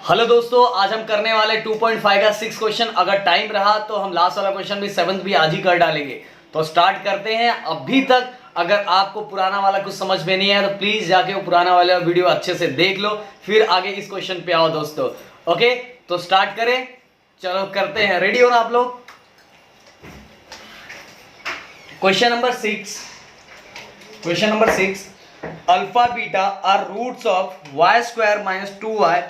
Hello दोस्तों, आज हम करने वाले 2.5 का 6 क्वेश्चन। अगर टाइम रहा तो हम लास्ट वाला क्वेश्चन भी 7th भी आज ही कर डालेंगे। तो स्टार्ट करते हैं। अभी तक अगर आपको पुराना वाला कुछ समझ में नहीं आया तो प्लीज जाके वो पुराना वाला वीडियो अच्छे से देख लो, फिर आगे इस क्वेश्चन पे आओ दोस्तों। ओके, तो स्टार्ट करें। चलो करते हैं। रेडी हो ना आप लोग? Question number 6। Question number 6, alpha beta are roots of y square minus 2y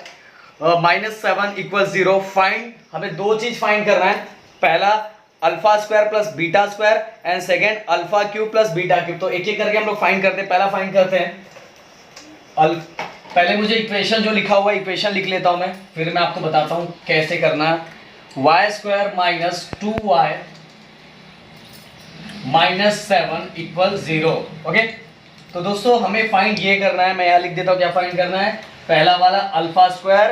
minus 7 equal 0। Find, हमें दो चीज फाइंड करना है। पहला alpha square plus beta square and second alpha cube plus beta cube. तो एक एक करके हम लोग फाइंड करते हैं। पहला फाइंड करते हैं पहले मुझे इक्वेशन जो लिखा हुआ है इक्वेशन लिख लेता हूं मैं, फिर मैं आपको बताता हूं कैसे करना है। Y square minus 2y minus 7 equal 0। Okay, तो दोस्तों हमें फाइंड ये करना है। मैं यहां लिख देता हूं क्या फाइंड करना है। पहला वाला alpha square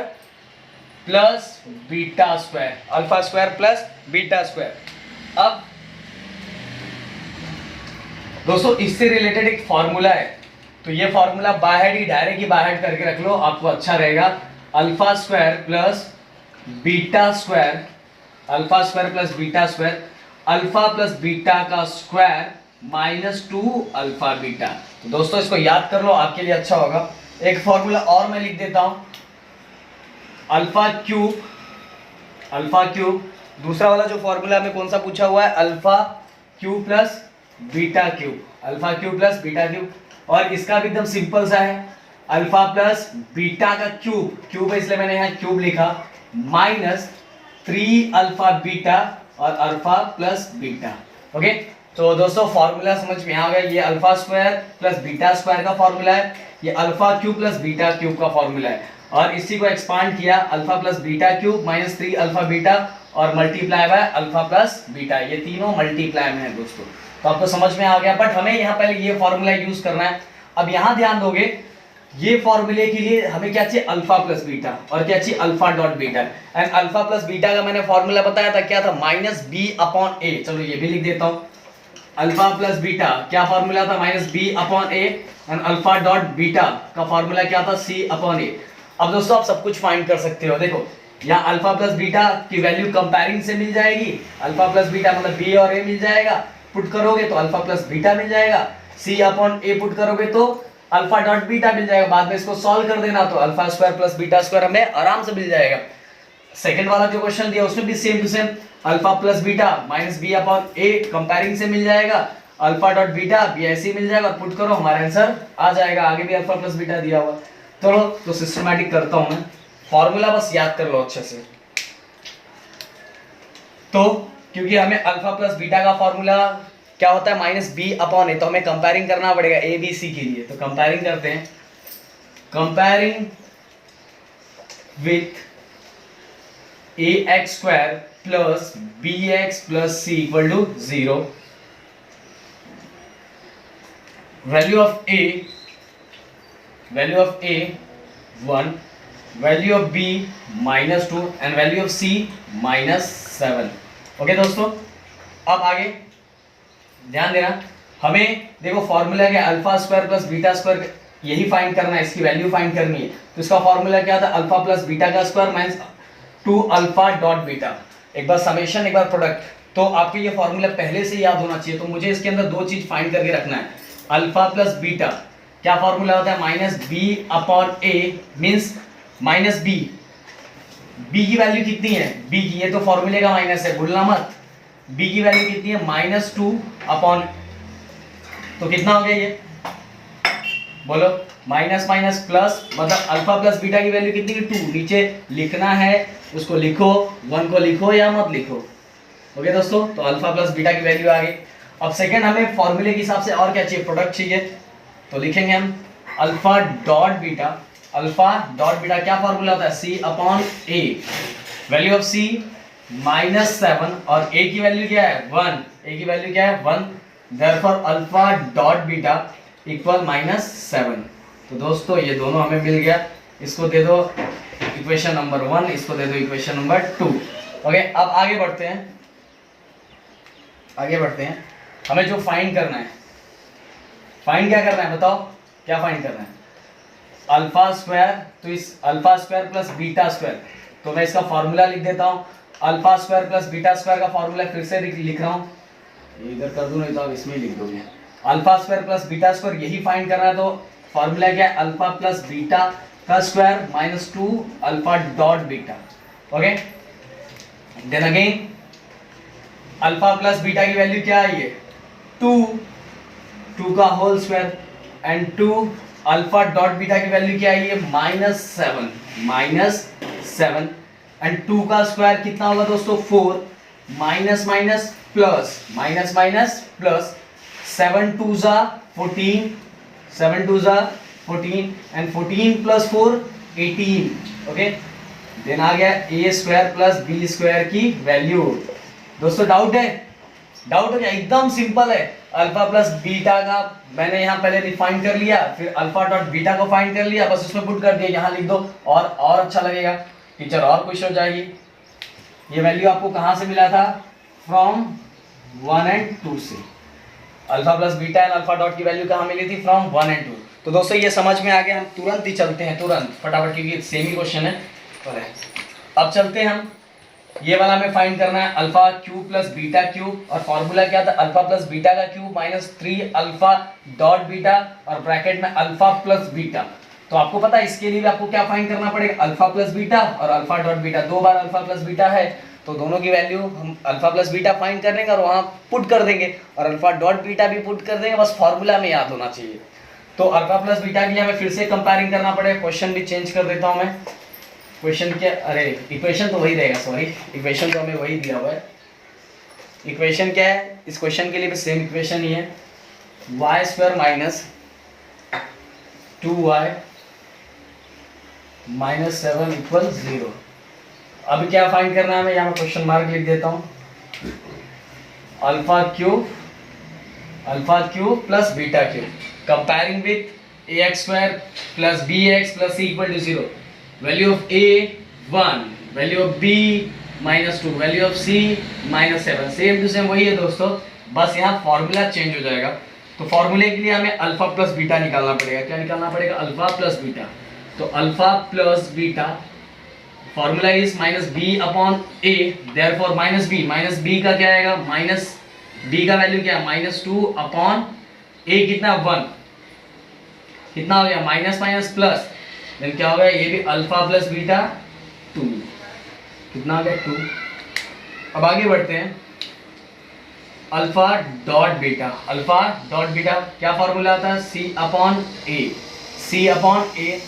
plus beta square, alpha square plus beta square. अब दोस्तों इससे रिलेटेड एक फॉर्मूला है, तो ये फॉर्मूला बाय ही डायरेक्ट ही बाय करके रख लो, आपको अच्छा रहेगा। Alpha square plus beta square, alpha square plus beta square, alpha plus beta का स्क्वायर माइनस 2 अल्फा बीटा। तो दोस्तों इसको याद कर लो, आपके लिए अच्छा होगा। एक फॉर्मूला और मैं लिख देता हूं, अल्फा क्यूब, अल्फा क्यूब। दूसरा वाला जो फॉर्मूला हमें कौन सा पूछा हुआ है, alpha cube plus beta cube, alpha cube plus beta cube. और इसका भी एकदम सिंपल सा है, अल्फा प्लस बीटा का क्यूब, क्यूब है इसलिए मैंने यहाँ क्यूब लिखा, माइनस 3 अल्फा बीटा और अल्फा प्लस बीटा। ओके, तो दोस्तों फॉर्मूला समझ में आ गया। ये alpha square plus beta square का फॉर्मूला है, ये alpha cube plus beta cube का फॉर्मूला है। और इसी को एक्सपांड किया, alpha plus beta cube minus 3 alpha beta और multiply by alpha plus beta, ये तीनों मल्टीप्लाई में है दोस्तों। तो आपको समझ में आ गया। बट हमें यहाँ पहले ये फॉर्मूला यूज करना है। अब यहाँ ध्यान दोगे, ये फॉर्मूले के लिए हमें क्या चाहिए, अल्फा प्लस बीटा, और क्या चाहिए, alpha dot beta. And alpha plus beta का मैंने फॉर्मूला बताया था, क्या था, माइनस बी अपॉन ए। चलो ये भी लिख देता हूँ, अल्फा प्लस बीटा क्या फॉर्मूला था, minus B upon a. And alpha dot beta का फॉर्मूला क्या था, सी अपॉन ए। अब दोस्तों आप सब कुछ फाइंड कर सकते हो। देखो यहाँ अल्फा प्लस बीटा की वैल्यू कंपेयरिंग से मिल जाएगी, अल्फा प्लस बीटा मतलब बी और ए मिल जाएगा, पुट करोगे तो अल्फा प्लस बीटा मिल जाएगा, सी अपॉन ए पुट करोगे तो अल्फा डॉट बीटा मिल जाएगा। बाद में इसको सॉल्व कर देना तो alpha square plus beta square हमें आराम से मिल जाएगा। सेकंड वाला जो क्वेश्चन दिया उसमें भी same to same, alpha plus beta minus B upon a comparing से मिल जाएगा, अल्फा डॉट बीटा भी ऐसे ही मिल जाएगा, पुट करो हमारा आंसर आ जाएगा। आगे भी अल्फा प्लस बीटा दिया हुआ। चलो तो सिस्टमैटिक करता हूं मैं, फॉर्मूला बस याद कर लो अच्छे से। तो क्योंकि हमें अल्फा प्लस बीटा का फॉर्मूला क्या होता है, माइनस बी अपॉन ए, तो हमें कंपेयरिंग करना पड़ेगा ए बी सी के लिए। तो कंपेयरिंग करते हैं, comparing with a x square plus b x plus c equal to 0। Value of a 1, value of b -2 and value of c -7। Okay दोस्तों, अब आगे ध्यान देना, हमें देखो फॉर्मूला क्या, alpha square plus beta square, यही फाइंड करना है, इसकी वैल्यू फाइंड करनी है। तो इसका फॉर्मूला क्या था, अल्फा प्लस बीटा का square minus 2 alpha dot beta. एक बार समेशन एक बार प्रोडक्ट, तो आपको ये फॉर्मूला पहले से याद होना चाहिए। तो मुझे इसके अंदर दो चीज फाइंड करके रखना है। अल्फा प्लस बीटा क्या फॉर्मूला होता है, माइनस बी अपॉन ए मीन्स माइनस बी, बी की वैल्यू कितनी है, बी की, ये तो फॉर्मूले का माइनस है भूलना मत, बी की वैल्यू कितनी है, -2 अपॉन, तो कितना हो गया ये बोलो, माइनस माइनस प्लस, मतलब अल्फा प्लस बीटा की वैल्यू कितनी है, 2। नीचे लिखना है उसको लिखो, 1 को लिखो या मत लिखो। ओके दोस्तों, तो अल्फा प्लस बीटा की वैल्यू आ गई। अब सेकंड हमें फॉर्मूले के हिसाब से और क्या चाहिए, प्रोडक्ट चाहिए। तो लिखेंगे हम alpha dot beta, alpha dot beta क्या फॉर्मूला होता है, सी upon A, value of c -7 और ए की वैल्यू क्या है 1, ए की वैल्यू क्या है 1, therefore alpha dot beta equal -7। तो दोस्तों ये दोनों हमें मिल गया, इसको दे दो इक्वेशन नंबर 1, इसको दे दो इक्वेशन नंबर 2। ओके, अब आगे बढ़ते हैं, आगे बढ़ते हैं। हमें जो फाइंड करना है, फाइंड क्या करना है बताओ, क्या फाइंड करना है, अल्फा स्क्वायर, तो इस alpha square plus beta square, तो मैं इसका फॉर्मूला लिख देता हूँ। Alpha square plus beta square का फॉर्मूला फिर से लिख रहा हूँ, इधर कर दूं नहीं तो आप इसमें लिख दोगे। Alpha square plus beta square यही फाइंड करना है, तो फॉर्मूला क्या है, अल्फा प्लस बीटा का square minus 2 alpha dot beta. Okay, then again alpha plus beta की वैल्यू क्या है, ये 2 का whole square and 2 alpha dot beta की वैल्यू क्या है, ये -7 एंड 2 का स्क्वायर कितना होगा दोस्तों, 4 minus minus plus, minus minus plus, 7 2 जा 14, 7 2 जा 14 एंड 14 प्लस 4 18। ओके, देन आ गया ए स्क्वायर प्लस बी स्क्वायर की वैल्यू। दोस्तों डाउट है, डाउट हो गया, एकदम सिंपल है। अल्फा प्लस बीटा का मैंने यहाँ पहले डिफाइन कर लिया, फिर अल्फा डॉट बीटा को फाइंड कर लिया, बस उसमें पुट कर दिया, यहाँ लिख दो और अच्छा लगेगा, टीचर और खुश हो जाएगी। ये वैल्यू आपको कहाँ से मिला था, फ्रॉम 1 एंड 2 से। Alpha plus beta and alpha dot की वैल्यू कहाँ मिली थी, फ्रॉम 1 एंड 2। तो दोस्तों ये समझ में आ गया, हम तुरंत ही चलते हैं, तुरंत फटाफट, क्योंकि सेम ही क्वेश्चन है। अब चलते हैं हम, ये वाला हमें फाइंड करना है alpha cube plus beta cube, और फॉर्मूला क्या था, अल्फा प्लस बीटा का cube minus 3 alpha dot beta और ब्रैकेट में अल्फा प्लस बीटा। तो आपको पता है इसके लिए भी आपको क्या फाइंड करना पड़ेगा, अल्फा प्लस बीटा और अल्फा डॉट बीटा, 2 बार अल्फा प्लस बीटा है, तो दोनों की वैल्यू हम अल्फा प्लस बीटा फाइंड कर देंगे और वहां पुट कर देंगे, और अल्फा डॉट बीटा भी पुट कर देंगे, बस फॉर्मूला में याद होना चाहिए। तो अल्फा प्लस बीटा के लिए हमें फिर से कंपेयरिंग करना पड़ेगा, क्वेश्चन भी चेंज कर देता हूं मैं, क्वेश्चन के, अरे इक्वेशन तो वही रहेगा, सॉरी इक्वेशन तो हमें वही दिया हुआ है। इक्वेशन क्या है, इस क्वेश्चन के लिए भी सेम इक्वेशन ही है, y square minus 2y minus 7 equal 0। अब क्या फाइंड करना है हमें, यहाँ क्वेश्चन मार्क लिख देता हूँ, alpha cube plus beta cube comparing with ax square plus bx plus c equal to 0, value of a 1, value of b -2, value of c -7, same to same वही है दोस्तों, बस यहाँ फॉर्मूला चेंज हो जाएगा। तो फॉर्मूले के लिए हमें अल्फा प्लस बीटा निकालना पड़ेगा, क्या निकालना पड़ेगा, अल्फा प्लस बीटा। तो alpha plus beta formula is minus B upon A, therefore minus B का क्या आएगा, माइनस बी का वैल्यू क्या है, -2 अपॉन ए कितना 1, कितना हो गया माइनस माइनस प्लस, देन क्या हो गया, ये भी अल्फा प्लस बीटा 2, कितना हो गया 2। अब आगे बढ़ते हैं, अल्फा डॉट बीटा क्या फॉर्मूला आता है, सी अपॉन ए,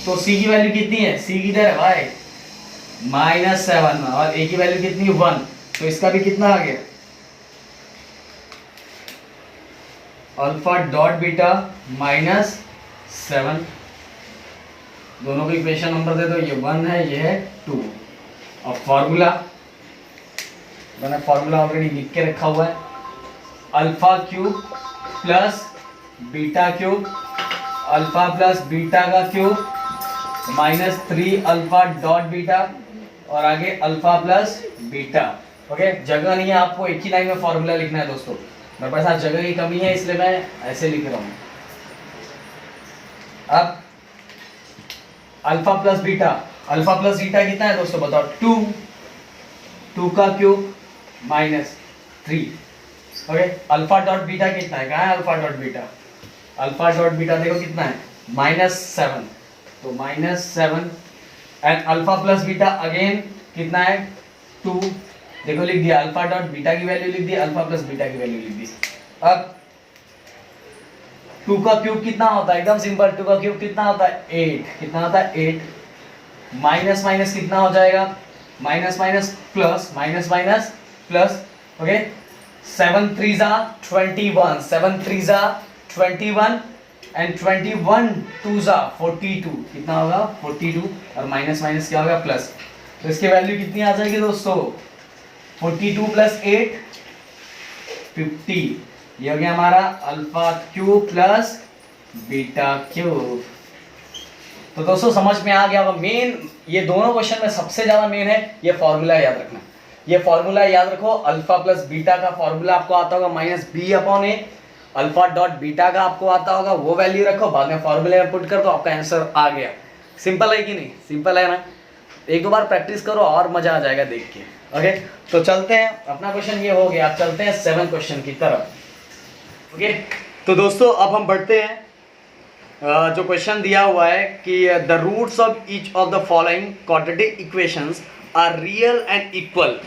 तो सी की वैल्यू कितनी है, सी किधर है भाई, -7 और ए की वैल्यू कितनी 1, तो इसका भी कितना आ गया, अल्फा डॉट बीटा -7, दोनों को इक्वेशन नंबर दे दो, ये 1 है ये है 2। अब फॉर्मूला मैंने फॉर्मूला ऑलरेडी लिख के रखा हुआ है, alpha cube plus beta cube, alpha plus beta का क्यूब -3 अल्फा डॉट बीटा और आगे अल्फा प्लस बीटा। ओके, जगह नहीं है, आपको एक ही लाइन में फॉर्मूला लिखना है दोस्तों, मेरे पास आज जगह की कमी है इसलिए मैं ऐसे लिख रहा हूँ। अब अल्फा प्लस बीटा कितना है दोस्तों बताओ, 2 का cube -3। Okay, alpha dot beta कितना है, कहाँ है अल्फा डॉट बीटा देखो कितना है, -7, तो -7 and alpha plus beta again कितना है 2, देखो लिख दिया, अल्फा डॉट बीटा की वैल्यू लिख दी, अल्फा प्लस बीटा की वैल्यू लिख दी। अब 2 का क्यूब कितना होता है, एकदम सिंपल, 2 का क्यूब कितना होता है 8, कितना होता है 8, माइनस माइनस कितना हो जाएगा, माइनस माइनस प्लस, ओके, 7 3 जा 21, 7 3 जा 21 एंड 21 2 जा 42, कितना होगा 42, और माइनस माइनस क्या होगा प्लस, तो इसकी वैल्यू कितनी आ जाएगी दोस्तों, 42 प्लस 8 50, ये हो गया हमारा alpha cube plus beta cube. तो दोस्तों समझ में आ गया, अब मेन ये दोनों क्वेश्चन में सबसे ज्यादा मेन है ये फॉर्मूला याद रखना, ये फॉर्मूला याद रखो, अल्फा प्लस बीटा का फॉर्मूला आपको आता होगा -b/a अल्फा डॉट बीटा का आपको आता होगा वो वैल्यू रखो, बाद में फॉर्मूले में पुट कर दो, आपका आंसर आ गया। सिंपल है कि नहीं? सिंपल है ना? एक दो बार प्रैक्टिस करो और मजा आ जाएगा देख के। ओके, तो चलते हैं, अपना क्वेश्चन ये हो गया, अब चलते हैं 7 क्वेश्चन की तरफ। ओके, तो दोस्तों अब हम बढ़ते हैं। जो क्वेश्चन दिया हुआ है कि the roots of each of the following quadratic equations are real and equal.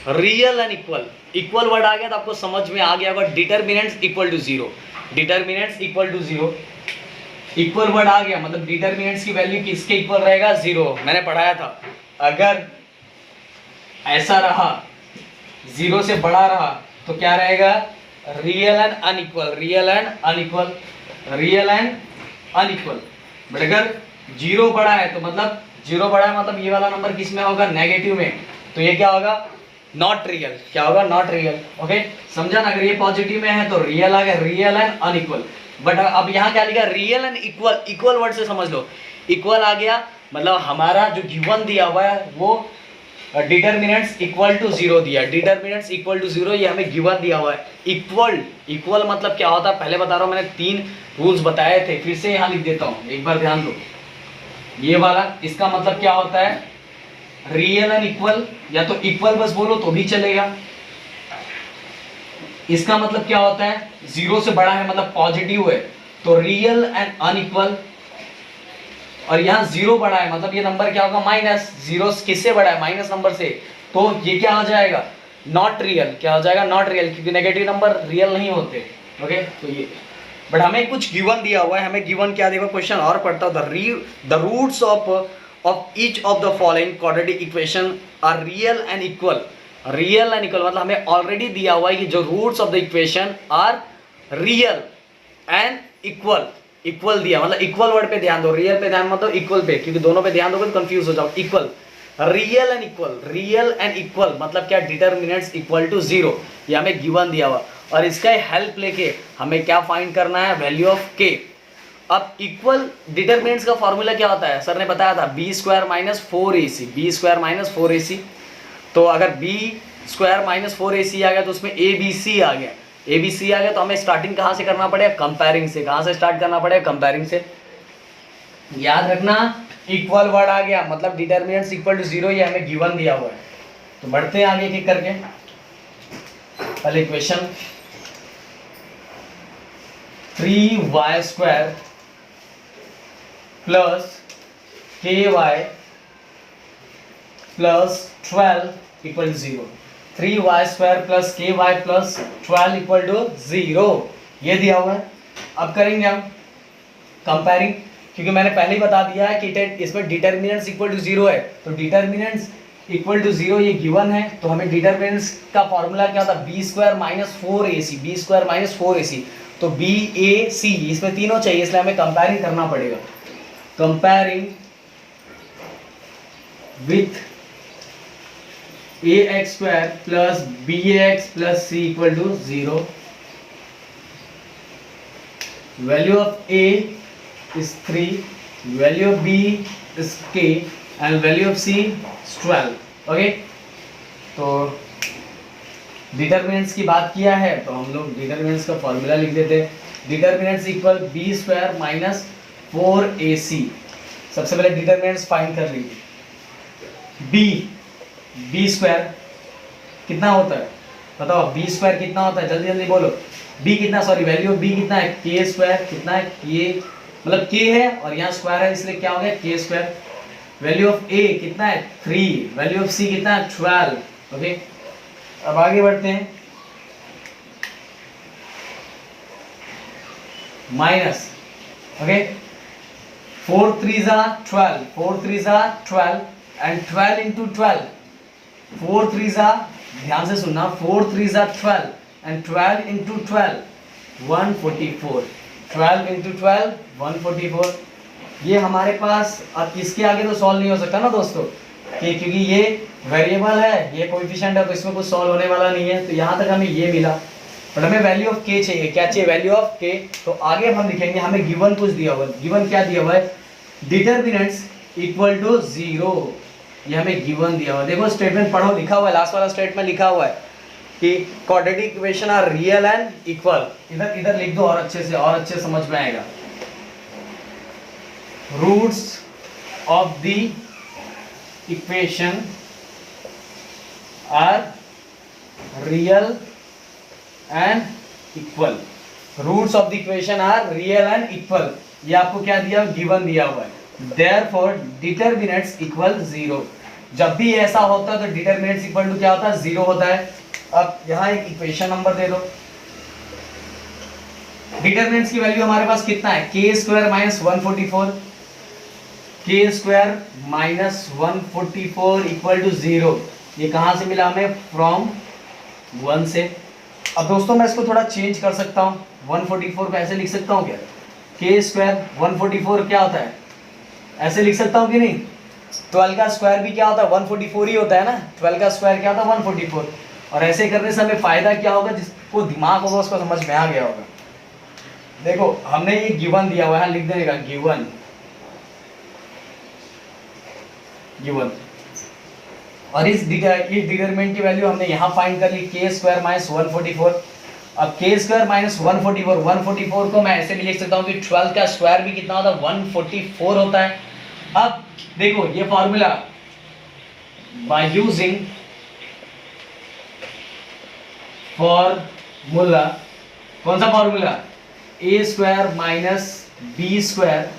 Real and equal, equal word आ गया तो आपको समझ में आ गया होगा। Determinants equal to zero, determinants equal to zero, equal word आ गया मतलब डिटरमिनेंट्स की वैल्यू किसके इक्वल रहेगा? जीरो। मैंने पढ़ाया था अगर ऐसा रहा, जीरो से बड़ा रहा तो क्या रहेगा? Real and unequal, real and unequal, real and unequal. But अगर जीरो बड़ा है तो मतलब जीरो बड़ा है मतलब ये वाला नंबर किस में होगा? नेगेटिव में, तो ये क्या होगा? Not real. क्या होगा? Not real. ओके, समझा ना? अगर ये पॉजिटिव में है तो रियल आ गया, रियल एंड अनइक्वल। बट अब यहाँ क्या लिखा? Real and equal. Equal word से समझ लो, इक्वल आ गया मतलब हमारा जो गिवन दिया हुआ है वो डिटरमिनेंट्स इक्वल टू जीरो दिया, डिटरमिनेंट्स इक्वल टू जीरो, ये हमें गिवन दिया हुआ है। इक्वल, इक्वल मतलब क्या होता है पहले बता रहा हूँ, मैंने 3 रूल्स बताए थे, फिर से यहाँ लिख देता हूँ, एक बार ध्यान दो। ये वाला, इसका मतलब क्या होता है? रियल एंड इक्वल, या तो इक्वल बस बोलो तो भी चलेगा। इसका मतलब क्या होता है? जीरो से बड़ा है मतलब पॉजिटिव है तो रियल एंड अनइक्वल। और यहाँ जीरो बड़ा है मतलब ये नंबर क्या होगा? माइनस। जीरो किससे बड़ा है? माइनस नंबर से, तो ये क्या हो जाएगा? Not real. क्या हो जाएगा? नॉट रियल, क्योंकि नेगेटिव नंबर रियल नहीं होते। ओके, तो ये बट हमें कुछ गिवन दिया हुआ है, हमें गिवन क्या देखो, क्वेश्चन और पढ़ता हूं। The roots of each of the following quadratic equation are real and equal. Real and equal मतलब हमें ऑलरेडी दिया हुआ है कि जो roots of the equation are real and equal. Equal दिया मतलब इक्वल वर्ड पे ध्यान दो, रियल पे ध्यान मत दो, इक्वल पे, क्योंकि दोनों पे ध्यान दोगे तो कंफ्यूज हो जाओ। Equal, real and equal, real and equal मतलब क्या? डिटरमिनेंट्स इक्वल टू जीरो, ये हमें गिवन दिया हुआ। और इसका हेल्प लेके हमें क्या फाइंड करना है? वैल्यू ऑफ के। अब इक्वल डिटरमिनेंट्स का फॉर्मूला क्या होता है? सर ने बताया था B square minus 4ac, B square minus 4ac। तो अगर बी स्क्वायर माइनस 4ac आ गया तो उसमें abc आ गया, abc आ गया तो हमें स्टार्टिंग कहाँ से करना पड़ेगा? कंपेयरिंग से। कहाँ से स्टार्ट करना पड़ेगा? कंपेयरिंग से। याद रखना, इक्वल वर्ड आ गया मतलब डिटरमिनेंट्स इक्वल टू जीरो, ये हमें गिवन दिया हुआ है। तो बढ़ते हैं आगे एक करके। पहले equation 3y square plus ky plus 12 equal to 0। 3y square plus ky plus 12 equal to 0, ये दिया हुआ है। अब करेंगे हम कंपेयरिंग, क्योंकि मैंने पहले ही बता दिया है कि इसमें डिटरमिनेंट्स इक्वल टू 0 है, तो डिटरमिनेंट्स इक्वल टू 0 ये गिवन है, तो हमें डिटरमिनेंट्स का फॉर्मूला क्या था? B square minus 4ac, B square minus 4ac। तो बी ए सी, इसमें तीनों चाहिए, इसलिए हमें कंपेयरिंग करना पड़ेगा। Comparing with ax square plus bx plus c equal to 0। Value of a is 3, value of b is k and value of c is 12। Okay, तो determinants की बात किया है तो हम लोग डिटरमिनेंट्स का फॉर्मूला लिख देते हैं। Determinants equal B square minus 4ac। सबसे पहले डिटरमिनेंट्स फाइंड कर लीजिए। बी स्क्वायर कितना होता है बताओ? बी स्क्वायर कितना होता है? जल्दी जल्दी बोलो। बी कितना, सॉरी वैल्यू ऑफ बी कितना है? के स्क्वायर। कितना है? के मतलब के है और यहाँ स्क्वायर है इसलिए क्या हो गया? के स्क्वायर। वैल्यू ऑफ ए कितना है? 3। वैल्यू ऑफ सी कितना है? 12। ओके, अब आगे बढ़ते हैं। माइनस, ओके, 4 3 जा 12, 4 3 जा 12 एंड 12 इंटू 12, 4 3 जा, ध्यान से सुनना, 4 3 जा 12 एंड 12 इंटू 12 144, 12 इंटू 12 144। ये हमारे पास, अब इसके आगे तो सॉल्व नहीं हो सकता ना दोस्तों, क्योंकि ये वेरिएबल है, ये कोएफिशिएंट है, तो इसमें कुछ सॉल्व होने वाला नहीं है। तो यहाँ तक हमें ये मिला, पर हमें वैल्यू ऑफ के चाहिए। क्या चाहिए? वैल्यू ऑफ के। तो आगे हम लिखेंगे, हमें गिवन कुछ दिया हुआ है। गिवन क्या दिया हुआ है? डिटरमिनेंट्स इक्वल टू 0, ये हमें गिवन दिया हुआ है। देखो स्टेटमेंट पढ़ो, लिखा हुआ है, लास्ट वाला स्टेटमेंट लिखा हुआ है, कि quadratic equation are real and equal, इधर इधर लिख दो और अच्छे से, और अच्छे समझ में आएगा। Roots of the equation are real and equal, roots of the equation are real and equal, ये आपको क्या दिया, गिवन दिया हुआ है। देयरफॉर डिटरमिनेंट्स इक्वल 0, जब भी ऐसा होता है तो डिटरमिनेंट्स इक्वल टू क्या होता है, 0 होता है। अब यहाँ एक इक्वेशन नंबर दे दो, डिटरमिनेंट्स की वैल्यू हमारे पास कितना है, k square minus 144, k square minus 144 equal to 0, ये कहाँ से मिला हमें, फ्रॉम 1 से। अब दोस्तों मैं इसको थोड़ा चेंज कर सकता हूँ, 144 को ऐसे लिख सकता हूँ क्या, k स्क्वायर 144 क्या होता है, ऐसे लिख सकता हूँ कि नहीं, 12 का स्क्वायर भी क्या होता है, 144 ही होता है ना, 12 का स्क्वायर क्या होता है, 144। और ऐसे करने से हमें फायदा क्या होगा, जिसको दिमाग होगा उसको समझ में आ गया होगा। देखो हमने ये गिवन दिया हुआ है, लिख देने का गिवन, गिवन, और इस डिटरमिनेंट की वैल्यू हमने यहाँ फाइंड कर ली, k स्क्वायर माइनस 144। अब k स्क्वायर माइनस 144 को मैं ऐसे भी लिख सकता हूँ कि 12 का स्क्वायर भी कितना होता है, 144 होता है। अब देखो ये फॉर्मूला, बाय यूजिंग फॉर्मूला, कौन सा formula, a square minus B square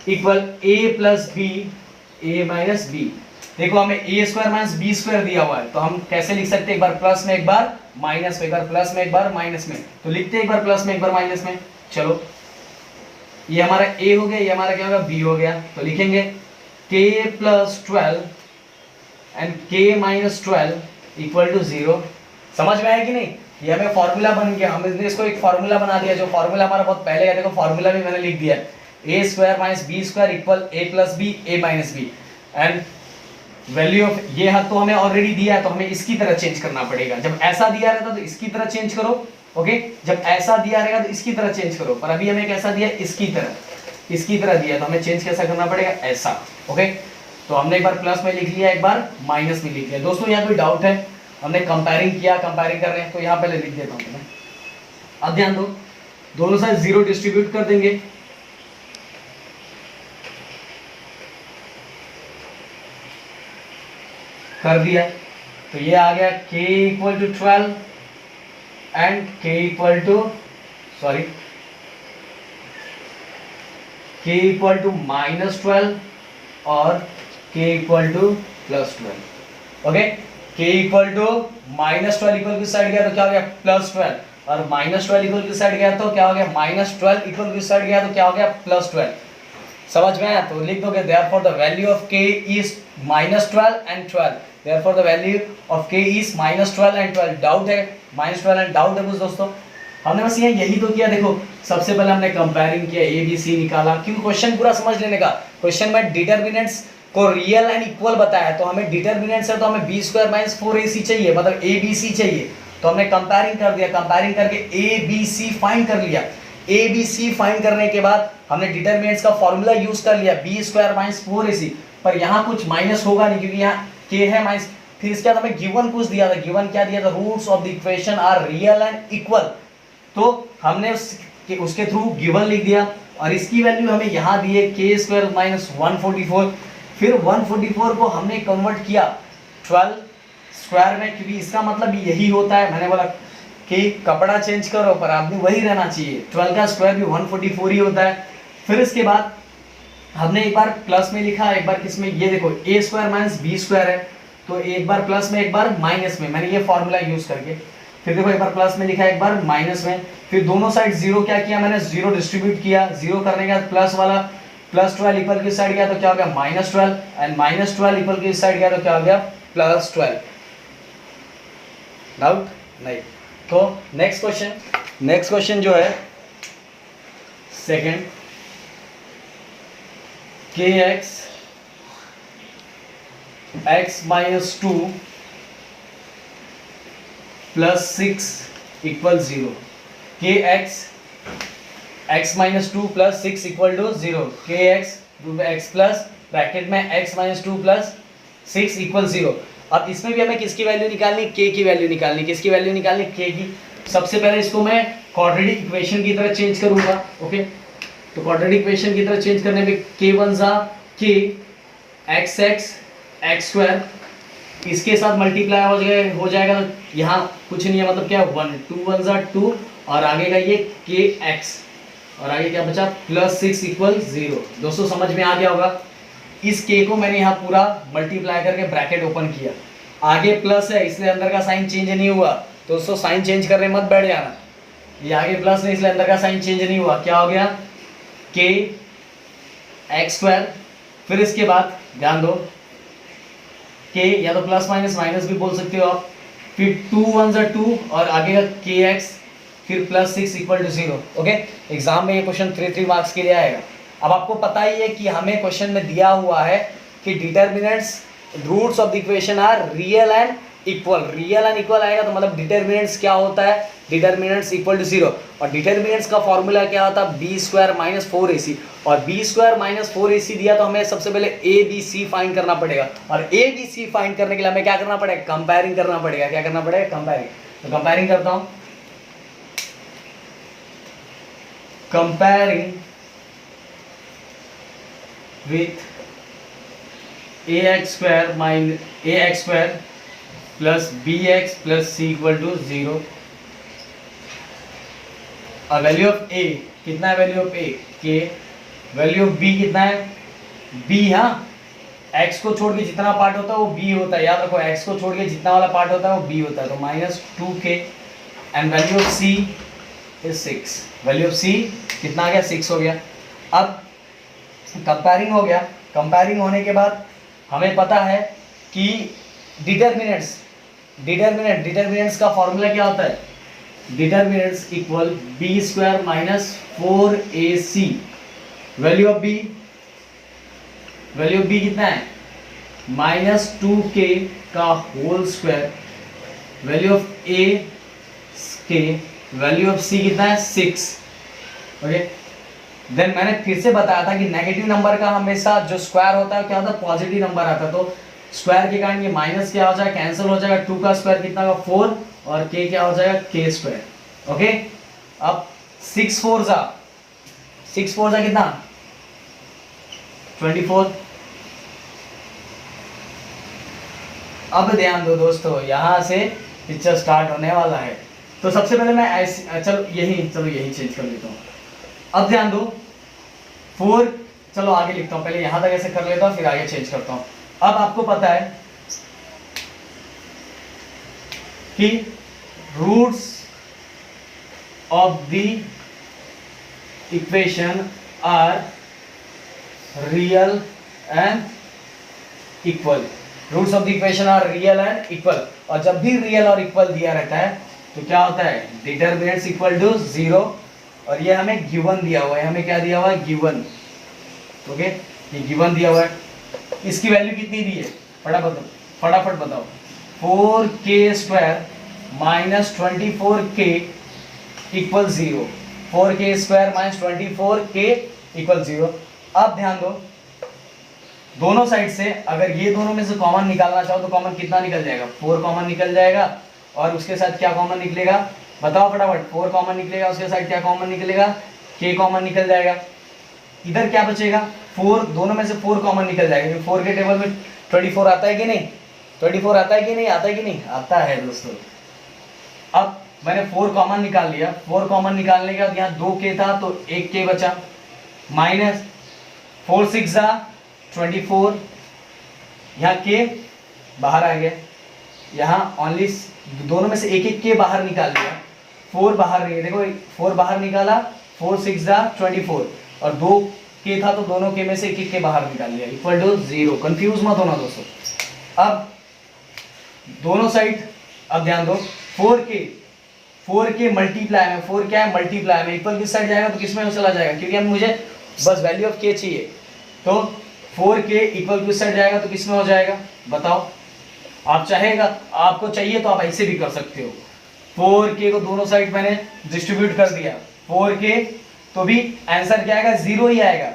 equal a plus B, a minus B. देखो हमें a square minus B square दिया हुआ है, तो हम कैसे लिख सकते हैं, एक बार प्लस में एक बार माइनस में, एक बार प्लस में एक बार माइनस में, तो लिखते हैं एक बार प्लस में एक बार माइनस में। चलो ये हमारा a हो गया, ये हमारा क्या होगा, b हो गया, तो लिखेंगे k plus 12 and k minus 12 equal to 0। समझ में आया कि नहीं, ये हमें फॉर्मूला बन गया, हमने इसको एक फॉर्मूला बना दिया, जो फॉर्मूला हमारा बहुत पहले है, देखो फॉर्मूला भी मैंने लिख दिया, a square minus B square equal a plus B, a minus B, and value of ये है तो हमें ऑलरेडी दिया है, तो हमें इसकी तरह चेंज करना पड़ेगा। जब ऐसा दिया रहता तो इसकी तरह चेंज करो, ओके, जब ऐसा दिया रहेगा तो इसकी तरह चेंज करो, पर अभी हमें कैसा दिया, इसकी तरह दिया, तो हमें चेंज कैसा करना पड़ेगा, ऐसा, ओके। तो हमने एक बार प्लस में लिख लिया, एक बार माइनस में लिख लिया। दोस्तों यहाँ कोई डाउट है, हमने कंपेयरिंग किया, कंपेयरिंग कर रहे हैं, तो यहाँ पहले लिख देता हूँ मैं। अब ध्यान दो, दोनों साइड 0 डिस्ट्रीब्यूट कर देंगे, कर दिया, तो ये आ गया k equal to 12 and k equal to k equal to minus 12 और k equal to plus 12, okay. k equal to minus 12 equal किस साइड गया तो क्या हो गया, प्लस 12, और माइनस 12 इक्वल किस साइड गया तो क्या हो गया, माइनस 12 इक्वल किस साइड गया तो क्या हो गया, प्लस 12। समझ में आया, तो लिख दोगे therefore the value of k is minus 12 and 12, therefore the value of k is minus 12 and 12। Doubt है, minus 12 and डाउट है कुछ दोस्तों, हमने बस यही तो किया। देखो सबसे पहले हमने कंपेयरिंग किया, ए बी सी निकाला, क्योंकि क्वेश्चन पूरा समझ लेने का, क्वेश्चन में डिटरमिनेंट्स को रियल एंड इक्वल बताया, तो हमें डिटरमिनेंट्स है तो हमें बी स्क्वायर माइनस 4ac चाहिए, मतलब ए बी सी चाहिए, तो हमने कंपेयरिंग कर दिया, कंपेयरिंग करके ए बी सी फाइंड कर लिया। ए बी सी फाइंड करने के बाद हमने डिटरमिनेंट्स का फॉर्मूला यूज कर लिया, बी स्क्वायर माइनस 4ac, पर यहाँ कुछ माइनस होगा नहीं क्योंकि यहाँ k है माइनस। फिर इसके बाद हमें गिवन कुछ दिया था, गिवन क्या दिया था, roots of the equation are real and equal, तो हमने उसके थ्रू गिवन लिख दिया, और इसकी वैल्यू हमें यहाँ दी है k स्क्वायर माइनस 144। फिर 144 को हमने कन्वर्ट किया 12 स्क्वायर में, क्योंकि इसका मतलब यही होता है, मैंने बोला कि कपड़ा चेंज करो पर आदमी वही रहना चाहिए, 12 का स्क्वायर भी 144 ही होता है। फिर इसके बाद हमने एक बार प्लस में लिखा, एक बार किसमें, ये देखो a square minus B square है, तो एक बार प्लस में एक बार माइनस में, मैंने ये फॉर्मूला यूज करके, फिर देखो एक बार प्लस में लिखा, एक बार माइनस में, फिर दोनों साइड 0 क्या किया मैंने, 0 डिस्ट्रीब्यूट किया, 0 करने के बाद प्लस वाला प्लस 12 इक्वल किस साइड गया तो क्या हो गया, माइनस 12, एंड माइनस 12 इक्वल किस साइड गया तो क्या हो गया, प्लस 12। डाउट नहीं, तो नेक्स्ट क्वेश्चन जो है second, kx x minus 2 plus 6 equal 0, kx x minus 2 plus 6 equal to 0, kx x plus bracket में x माइनस 2 प्लस 6 इक्वल 0। अब इसमें भी हमें किसकी वैल्यू निकालनी, के की वैल्यू निकालनी, किसकी वैल्यू निकालनी, के की। सबसे पहले इसको मैं क्वाड्रेटिक इक्वेशन की तरह चेंज करूंगा। ओके, तो क्वाड्रेटिक इक्वेशन की तरह चेंज करने पे के वन जा के एक्स एक्स एक्स स्क्वायर, इसके साथ मल्टीप्लाई हो जाएगा। यहाँ कुछ नहीं है, मतलब क्या, 1 2 1 जा 2 और आगे का ये के एक्स और आगे क्या बचा +6 = 0। दोस्तों समझ में आ गया होगा। इस के को मैंने यहाँ पूरा मल्टीप्लाई करके ब्रैकेट ओपन किया, आगे प्लस है इसलिए अंदर का साइन चेंज नहीं हुआ। दोस्तों साइन चेंज करने मत बैठ जाना, ये आगे प्लस है इसलिए अंदर का साइन चेंज नहीं हुआ। क्या हो गया, के एक्स स्क्वायर, फिर इसके बाद ध्यान दो के या तो प्लस माइनस माइनस भी बोल सकते हो आप, फिर 2 1 जा 2 और आगे का के एक्स, फिर +6 = 0। ओके, एग्जाम में ये क्वेश्चन 3 मार्क्स के लिए आएगा। अब आपको पता ही है कि हमें क्वेश्चन में दिया हुआ है कि determinants roots of the equation are real and equal. Real and equal आएगा तो मतलब डिटर्मिनेंट्स क्या होता है, डिटर्मिनेंट्स = 0। और डिटर्मिनेंट्स का फॉर्मूला क्या होता है, b² - 4ac। और b² - 4ac दिया तो हमें सबसे पहले a b c फाइंड करना पड़ेगा। और a b c फाइंड करने के लिए हमें क्या करना पड़ेगा, कंपेयरिंग करना पड़ेगा। क्या करना पड़ेगा, कंपेयरिंग। तो कंपेयरिंग करता हूं, comparing with ax square plus bx plus c = 0। और वैल्यू ऑफ a कितना है, वैल्यू ऑफ a के, वैल्यू ऑफ b कितना है, b। हाँ, x को छोड़ के जितना पार्ट होता है वो b होता है, याद रखो, x को छोड़ के जितना वाला पार्ट होता है वो b होता है। तो -2k and value of c is 6। Value of c कितना आ गया, 6 हो गया। अब कंपेयरिंग हो गया। कंपेयरिंग होने के बाद हमें पता है कि डिटर्मिनेंट्स का फॉर्मूला क्या होता है, determinants = b² - 4ac। Value of b कितना है, -2k का whole square. Value of a के, वैल्यू ऑफ c कितना है, 6। ओके, देन मैंने फिर से बताया था कि नेगेटिव नंबर का हमेशा जो स्क्वायर होता है क्या होता है, पॉजिटिव नंबर आता है। तो स्क्वायर के कारण ये माइनस क्या हो जाएगा, कैंसिल हो जाएगा। 2 का स्क्वायर कितना होगा, 4 और k क्या हो जाएगा, k²। ओके, अब 6 4 जा कितना, 24। अब ध्यान दो दोस्तों, यहां से पिक्चर स्टार्ट होने वाला है। तो सबसे पहले मैं ऐसे, चलो यही चेंज कर लेता हूँ। अब ध्यान दो 4, चलो आगे लिखता हूं, पहले यहां तक ऐसे कर लेता हूं फिर आगे चेंज करता हूं। अब आपको पता है कि roots of the equation are real and equal. Roots of the equation are real and equal. और जब भी रियल और इक्वल दिया रहता है तो क्या होता है, डिटर्मिनेंट्स = 0। और ये हमें गिवन दिया हुआ है, हमें क्या दिया हुआ है, गिवन। ओके, ये गिवन दिया हुआ है। इसकी वैल्यू कितनी दी है, फटाफट बताओ। 4k² - 24k = 0। 4k² - 24k = 0। अब ध्यान दो, दोनों साइड से अगर ये दोनों में से कॉमन निकालना चाहो तो कॉमन कितना निकल जाएगा, 4 कॉमन निकल जाएगा। और उसके साथ क्या कॉमन निकलेगा, बताओ फटाफट। 4 कॉमन निकलेगा, उसके साइड क्या कॉमन निकलेगा, k कॉमन निकल जाएगा। इधर क्या बचेगा, 4, दोनों में से 4 कॉमन निकल जाएगा। क्योंकि 4 के टेबल में 24 आता है कि नहीं, 24 आता है कि नहीं, आता है कि नहीं, आता है दोस्तों। अब मैंने 4 कॉमन निकाल लिया। 4 कॉमन निकालने के बाद यहाँ 2k था तो 1k बचा, माइनस 4 6 जा 24, यहाँ k बाहर आ गया। यहाँ ओनली दोनों में से एक के बाहर निकाल लिया, 4 बाहर नहीं, देखो 4 बाहर निकाला, 4 6 जा 24 और 2 के था तो दोनों के में से एक के बाहर निकाल लिया, = 0। कंफ्यूज मत होना दोस्तों। अब दोनों साइड, अब ध्यान दो, 4 के मल्टीप्लाई में, 4 क्या है, मल्टीप्लाई में, इक्वल किस साइड जाएगा तो किस में चला जाएगा, क्योंकि अब मुझे बस वैल्यू ऑफ k चाहिए। तो 4k इक्वल किस साइड जाएगा तो किस में हो जाएगा, बताओ। आप चाहेगा, आपको चाहिए तो आप ऐसे भी कर सकते हो। 4k को दोनों साइड मैंने डिस्ट्रीब्यूट कर दिया, 4k तो भी आंसर क्या आएगा, 0 ही आएगा,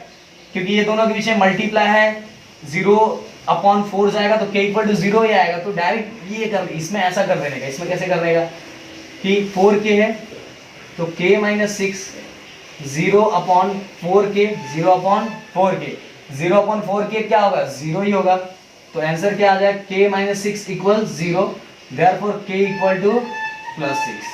क्योंकि ये दोनों के बीच में मल्टीप्लाई है, 0 अपॉन 4 जाएगा तो k इक्वल टू 0 ही आएगा। तो डायरेक्ट ये कर, इसमें ऐसा कर देने का। इसमें कैसे कर देगा कि 4k है तो k minus 6, 0 upon 4k, 0 upon 4k, 0 upon 4k क्या होगा, 0 ही होगा। तो आंसर क्या आ जाएगा, k minus 6 equal 0, therefore k equal to plus 6,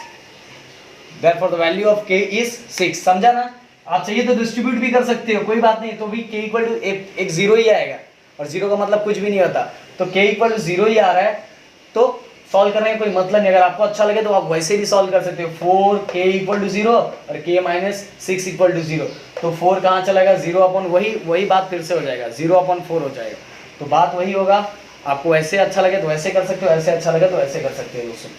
therefore the value of k is 6। समझा ना? आप चाहिए तो डिस्ट्रीब्यूट भी कर सकते हो, कोई बात नहीं, तो भी k इक्वल टू एक 0 ही आएगा, और 0 का मतलब कुछ भी नहीं होता। तो k इक्वल टू 0 ही आ रहा है, तो सॉल्व करने का कोई मतलब नहीं। अगर आपको अच्छा लगे तो आप वैसे भी सॉल्व कर सकते हो। 4k इक्वल टू 0 और k माइनस 6 इक्वल टू 0, तो 4 कहाँ चला गया, 0 अपॉन, वही बात फिर से हो जाएगा, 0 अपॉन 4 हो जाएगा। तो बात वही होगा, आपको ऐसे अच्छा लगे तो वैसे कर सकते हो, ऐसे अच्छा लगे तो ऐसे कर सकते हो दोस्तों।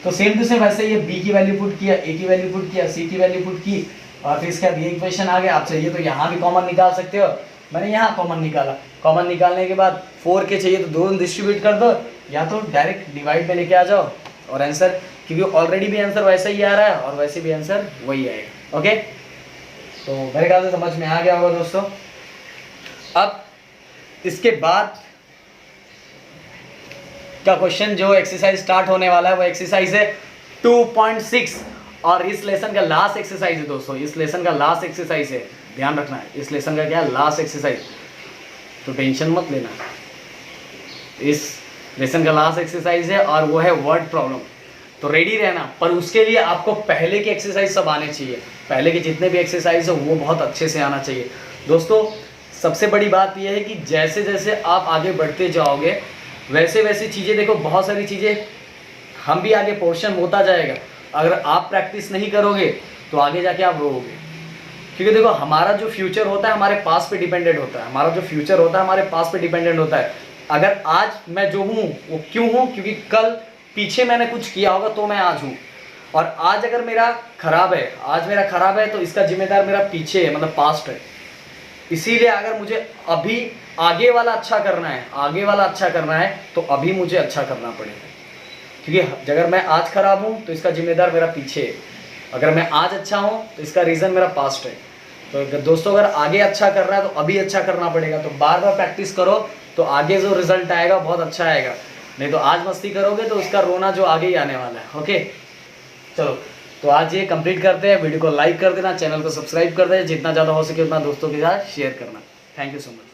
तो सेम टू सेम वैसे ये b की वैल्यू पुट किया, a की वैल्यू पुट किया, c की वैल्यू पुट की, और फिर इसके बाद ये इक्वेशन आ गया। आप चाहिए तो यहाँ भी कॉमन निकाल सकते हो, मैंने यहाँ कॉमन निकाला। कॉमन निकालने के बाद 4k चाहिए तो दोनों डिस्ट्रीब्यूट कर दो, या तो डायरेक्ट डिवाइड में लेके आ जाओ और आंसर, क्योंकि ऑलरेडी भी आंसर वैसा ही आ रहा है और वैसे भी आंसर वही आएगा। ओके, तो मेरे ख्याल से समझ में आ गया होगा दोस्तों। अब इसके बाद का क्वेश्चन जो एक्सरसाइज स्टार्ट होने वाला है वो एक्सरसाइज है 2.6, और इस लेसन का लास्ट एक्सरसाइज है दोस्तों। इस लेसन का लास्ट एक्सरसाइज है, ध्यान रखना है, इस लेसन का क्या है, लास्ट एक्सरसाइज। तो टेंशन मत लेना, इस लेसन का लास्ट एक्सरसाइज है और वो है वर्ड प्रॉब्लम। तो रेडी रहना, पर उसके लिए आपको पहले के एक्सरसाइज सब आने चाहिए। पहले के जितने भी एक्सरसाइज हो वो बहुत अच्छे से आना चाहिए दोस्तों। सबसे बड़ी बात यह है कि जैसे जैसे आप आगे बढ़ते जाओगे वैसे वैसे चीज़ें, देखो बहुत सारी चीज़ें हम भी आगे पोर्शन होता जाएगा। अगर आप प्रैक्टिस नहीं करोगे तो आगे जाके आप रोओगे, क्योंकि देखो हमारा जो फ्यूचर होता है हमारे पास पे डिपेंडेंट होता है। हमारा जो फ्यूचर होता है हमारे पास पे डिपेंडेंट होता है। अगर आज मैं जो हूँ वो क्यों हूँ, क्योंकि कल पीछे मैंने कुछ किया होगा तो मैं आज हूँ। और आज अगर मेरा खराब है, आज मेरा खराब है तो इसका जिम्मेदार मेरा पीछे है, मतलब पास्ट है। इसीलिए अगर मुझे अभी आगे वाला अच्छा करना है, आगे वाला अच्छा करना है तो अभी मुझे अच्छा करना पड़ेगा, क्योंकि अगर मैं आज खराब हूँ तो इसका जिम्मेदार मेरा पीछे है। अगर मैं आज अच्छा हूँ तो इसका रीज़न मेरा पास्ट है। तो दोस्तों अगर आगे अच्छा कर रहा है तो अभी अच्छा करना पड़ेगा। तो बार बार प्रैक्टिस करो तो आगे जो रिजल्ट आएगा बहुत अच्छा आएगा। नहीं तो आज मस्ती करोगे तो उसका रोना जो आगे ही आने वाला है। ओके, चलो तो आज ये कंप्लीट करते हैं। वीडियो को लाइक कर देना, चैनल को सब्सक्राइब कर देना, जितना ज़्यादा हो सके उतना दोस्तों के साथ शेयर करना। Thank you so much.